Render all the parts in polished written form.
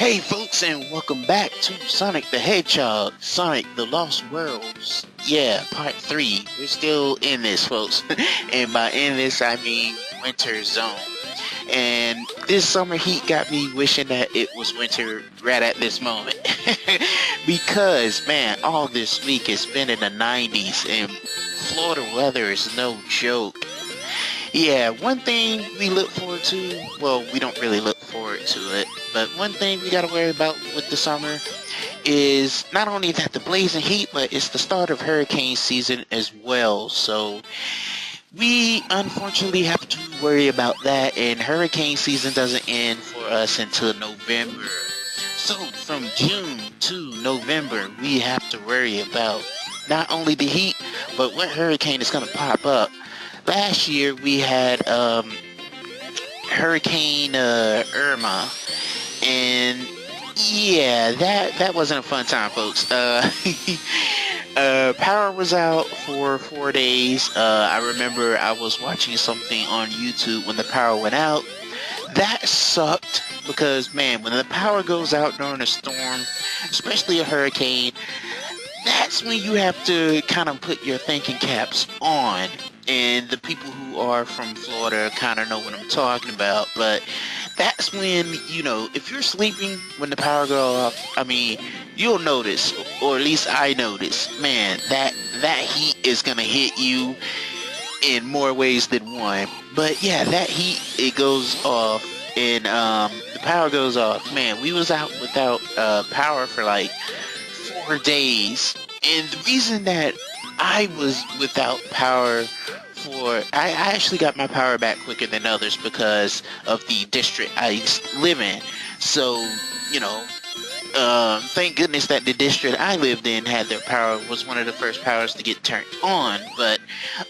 Hey folks, and welcome back to Sonic the Hedgehog, Sonic the Lost Worlds. Yeah, part 3. We're still in this, folks. And by in this, I mean winter zone. And this summer heat got me wishing that it was winter right at this moment. Because, man, all this week it's been in the 90s and Florida weather is no joke. Yeah, one thing we look forward to, well, we don't really look forward to it, but one thing we gotta worry about with the summer is not only that the blazing heat, but it's the start of hurricane season as well. So we unfortunately have to worry about that, and hurricane season doesn't end for us until November. So from June to November, we have to worry about not only the heat, but what hurricane is gonna pop up. Last year we had Hurricane Irma, and yeah, that wasn't a fun time, folks. Power was out for 4 days. I remember I was watching something on YouTube when the power went out. That sucked because, man, when the power goes out during a storm, especially a hurricane, that's when you have to kind of put your thinking caps on. And the people who are from Florida kind of know what I'm talking about. But that's when, if you're sleeping when the power goes off, I mean, you'll notice, or at least I notice, man, that heat is going to hit you in more ways than one. But yeah, that heat, it goes off, and the power goes off. Man, we was out without power for like 4 days. And the reason that I was without power I actually got my power back quicker than others because of the district I live in. So, thank goodness that the district I lived in had their power, was one of the first powers to get turned on. But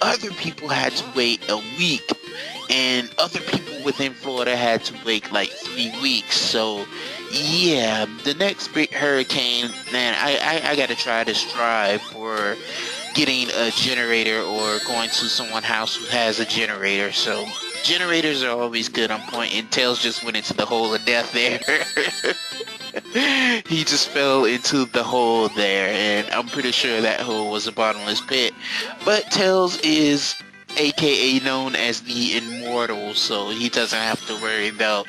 other people had to wait a week, and other people within Florida had to wait like 3 weeks. So yeah, the next big hurricane, man, I gotta try to strive for getting a generator or going to someone's house who has a generator. So generators are always good on point, and Tails just went into the hole of death there. He just fell into the hole there, and I'm pretty sure that hole was a bottomless pit. But Tails is aka known as the Immortal, so he doesn't have to worry about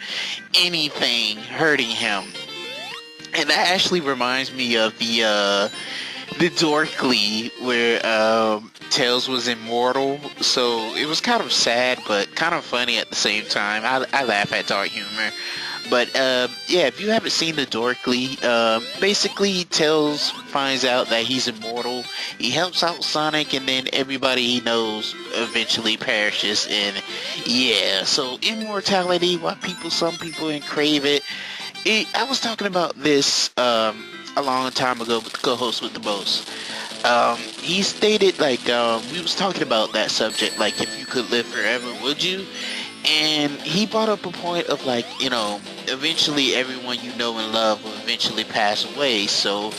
anything hurting him. And that actually reminds me of the Dorkly where Tails was immortal. So it was kind of sad but kind of funny at the same time. I laugh at dark humor. But yeah, if you haven't seen the Dorkly, basically Tails finds out that he's immortal. He helps out Sonic, and then everybody he knows eventually perishes. And yeah, so immortality, why some people crave it. I was talking about this a long time ago with the co-host with the most. He stated, like, we was talking about that subject, like, if you could live forever, would you? And he brought up a point of, like, eventually everyone you know and love will eventually pass away. So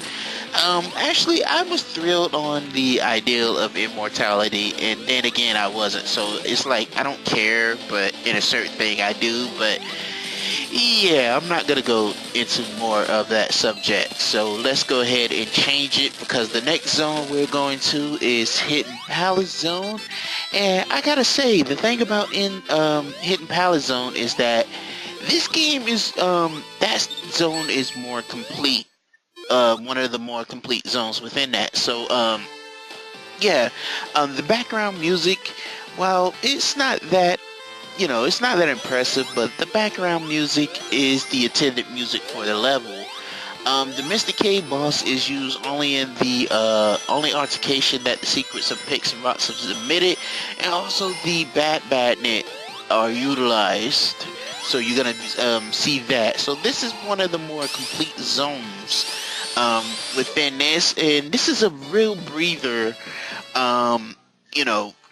actually I was thrilled on the ideal of immortality, and then again I wasn't. So it's like I don't care, but in a certain thing I do. But yeah, I'm not gonna go into more of that subject. So let's go ahead and change it, because the next zone we're going to is Hidden Palace Zone. And I gotta say, the thing about Hidden Palace Zone is that this game is that zone is more complete. One of the more complete zones within that. So yeah, the background music, while it's not that it's not that impressive, but the background music is the attendant music for the level. The Mystic Cave boss is used only in the only altercation that the secrets of Pix and Rocks have submitted, and also the Badnet are utilized. So you're gonna see that. So this is one of the more complete zones within this, and this is a real breather.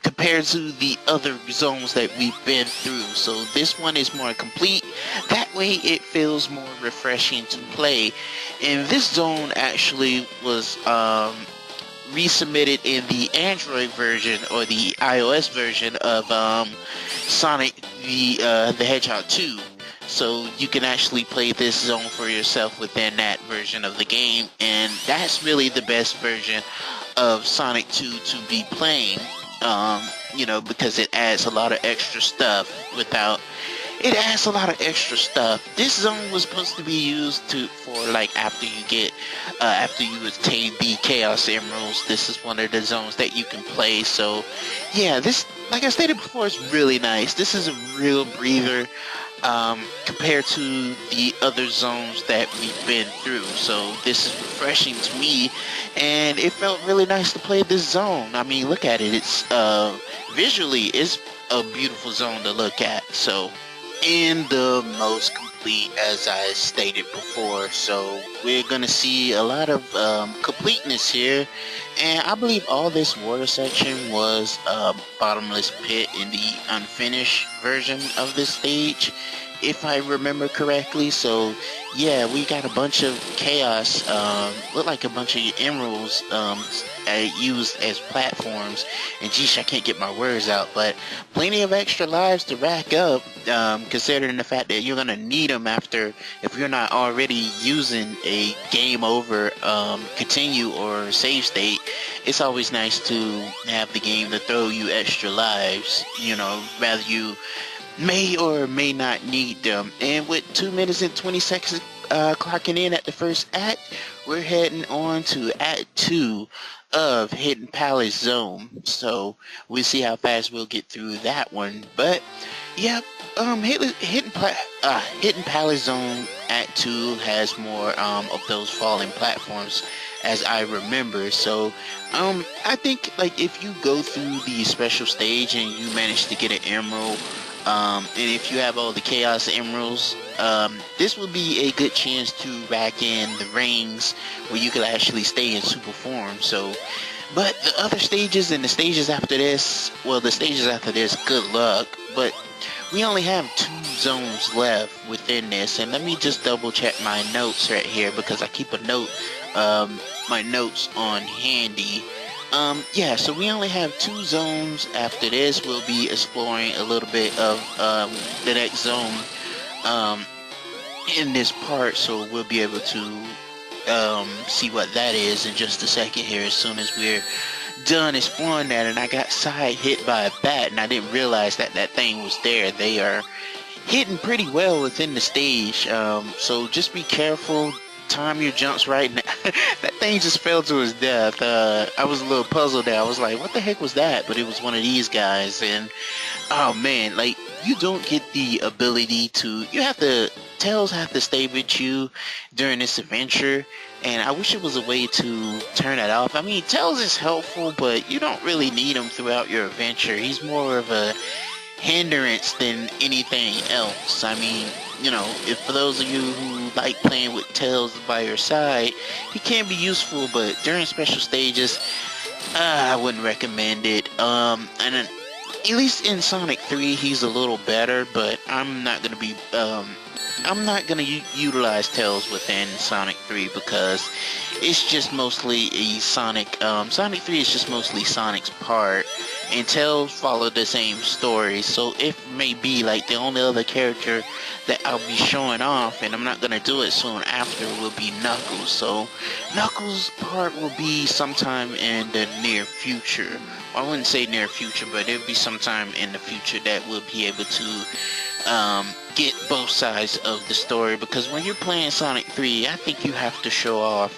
Compared to the other zones that we've been through. So this one is more complete. That way it feels more refreshing to play. And this zone actually was resubmitted in the Android version or the iOS version of Sonic the Hedgehog 2. so you can actually play this zone for yourself within that version of the game, and that's really the best version of Sonic 2 to be playing. Because it adds a lot of extra stuff without it adds a lot of extra stuff. This zone was supposed to be used for like after you attain the Chaos Emeralds. This is one of the zones that you can play. So yeah, this, like I stated before, is really nice. This is a real breather compared to the other zones that we've been through. So this is refreshing to me, and it felt really nice to play this zone. I mean, look at it. It's visually, it's a beautiful zone to look at. So, in the most complete, as I stated before, so we're gonna see a lot of completeness here, and I believe all this water section was a bottomless pit in the unfinished version of this stage, if I remember correctly. So yeah, we got a bunch of chaos, look like a bunch of emeralds used as platforms, and geez, I can't get my words out, but plenty of extra lives to rack up, considering the fact that you're gonna need them after, if you're not already using a game over continue or save state. It's always nice to have the game to throw you extra lives, rather you may or may not need them. And with 2 minutes and 20 seconds clocking in at the first act, we're heading on to Act 2 of Hidden Palace Zone. So we'll see how fast we'll get through that one. But yeah, Hidden Palace Zone Act 2 has more of those falling platforms, as I remember. So I think, like, if you go through the special stage and you manage to get an emerald, and if you have all the Chaos Emeralds, this would be a good chance to rack in the rings where you could actually stay in super form. So, but the other stages and the stages after this, good luck. But we only have 2 zones left within this, and let me just double check my notes right here, because I keep a note, my notes on handy. Yeah, so we only have 2 zones after this. We'll be exploring a little bit of the next zone in this part, so we'll be able to see what that is in just a second here, as soon as we're done exploring that. And I got side hit by a bat, and I didn't realize that that thing was there. They are hidden pretty well within the stage, so just be careful. Time your jumps right. That thing just fell to his death. I was a little puzzled there. I was like, what the heck was that? But it was one of these guys, and oh man, like, you don't get the ability to, Tails have to stay with you during this adventure, and I wish it was a way to turn that off. I mean, Tails is helpful, but you don't really need him throughout your adventure. He's more of a hindrance than anything else. I mean, if for those of you who like playing with Tails by your side, he can be useful, but during special stages, I wouldn't recommend it. And then, at least in Sonic 3, he's a little better, but I'm not gonna utilize Tails within Sonic 3, because it's just mostly a Sonic 3 is just mostly Sonic's part, and Tails followed the same story. So it may be like the only other character that I'll be showing off, and I'm not gonna do it soon after, will be Knuckles. So Knuckles' part will be sometime in the near future. I wouldn't say near future, but it'll be sometime in the future that we'll be able to get both sides of the story, because when you're playing Sonic 3, I think you have to show off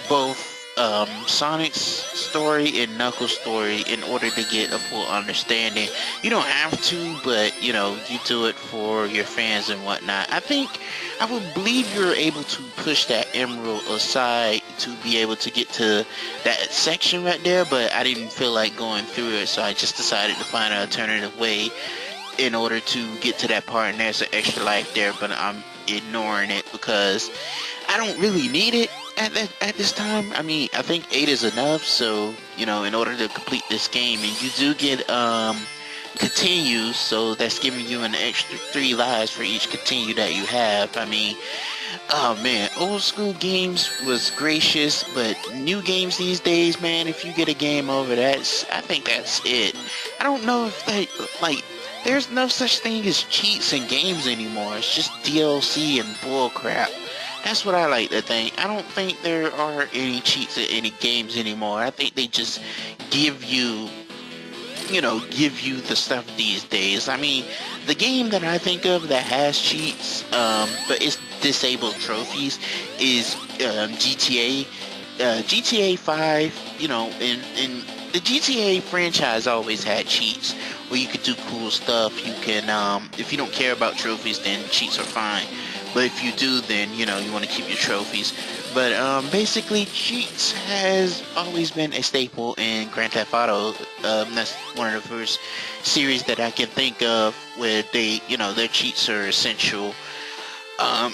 both Sonic's story and Knuckles' story in order to get a full understanding. You don't have to, but you do it for your fans and whatnot. I would believe you're able to push that emerald aside to be able to get to that section right there, but I didn't feel like going through it, so I just decided to find an alternative way in order to get to that part, and there's an extra life there, but I'm ignoring it because I don't really need it at this time. I mean, I think 8 is enough, so in order to complete this game, and you do get continues, so that's giving you an extra 3 lives for each continue that you have. I mean, oh man, old school games was gracious, but new games these days, man, if you get a game over, I think that's it. I don't know if there's no such thing as cheats in games anymore. It's just DLC and bullcrap. That's what I like to think. I don't think there are any cheats in any games anymore. I think they just give you, give you the stuff these days. I mean, the game that I think of that has cheats, but it's disabled trophies, is GTA. GTA 5, and the GTA franchise always had cheats where you could do cool stuff. You can, if you don't care about trophies, then cheats are fine. But if you do, then, you want to keep your trophies. But basically, cheats has always been a staple in Grand Theft Auto. That's one of the first series that I can think of where they, their cheats are essential.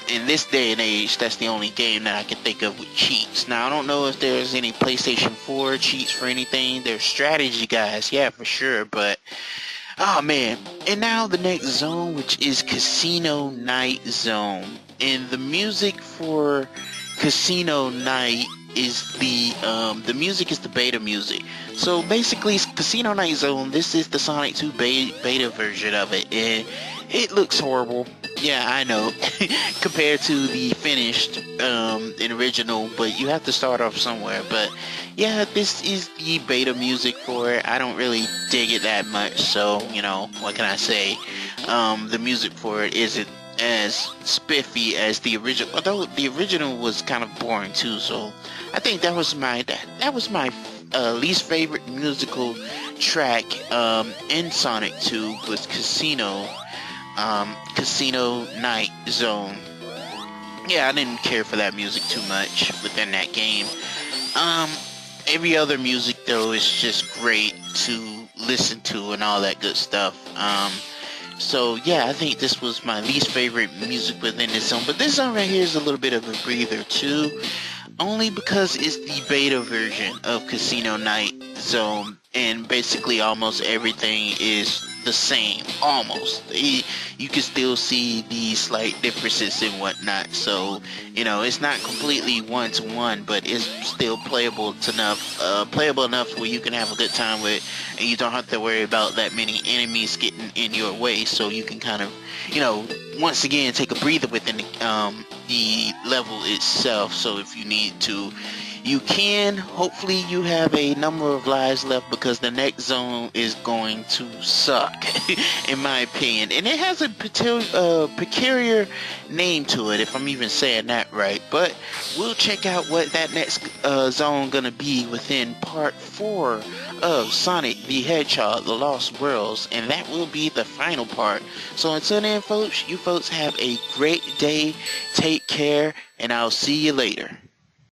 In this day and age, that's the only game that I can think of with cheats. Now, I don't know if there's any PlayStation 4 cheats for anything. There's strategy guys, yeah, for sure, but oh man. And now the next zone, which is Casino Night Zone. And the music for Casino Night is the music is the beta music. So basically, Casino Night Zone, this is the Sonic 2 beta version of it, and it looks horrible. Yeah, I know, compared to the finished and original, but you have to start off somewhere. But yeah, this is the beta music for it. I don't really dig it that much, so, what can I say? The music for it isn't as spiffy as the original, although the original was kind of boring too, so I think that was my least favorite musical track in Sonic 2 was Casino Night Zone. Yeah, I didn't care for that music too much within that game. Every other music though is just great to listen to and all that good stuff. So yeah, I think this was my least favorite music within this zone. But this zone right here is a little bit of a breather too, only because it's the beta version of Casino Night Zone, and basically almost everything is the same, almost. You can still see the slight differences and whatnot, so it's not completely one-to-one, but it's still playable enough where you can have a good time with it, and you don't have to worry about that many enemies getting in your way, so you can kind of once again take a breather within the level itself. So if you need to, you can. Hopefully you have a number of lives left, because the next zone is going to suck in my opinion, and it has a peculiar name to it, if I'm even saying that right. But we'll check out what that next zone gonna be within part 4 of Sonic the Hedgehog The Lost Worlds, and that will be the final part. So until then folks, you folks have a great day, take care, and I'll see you later.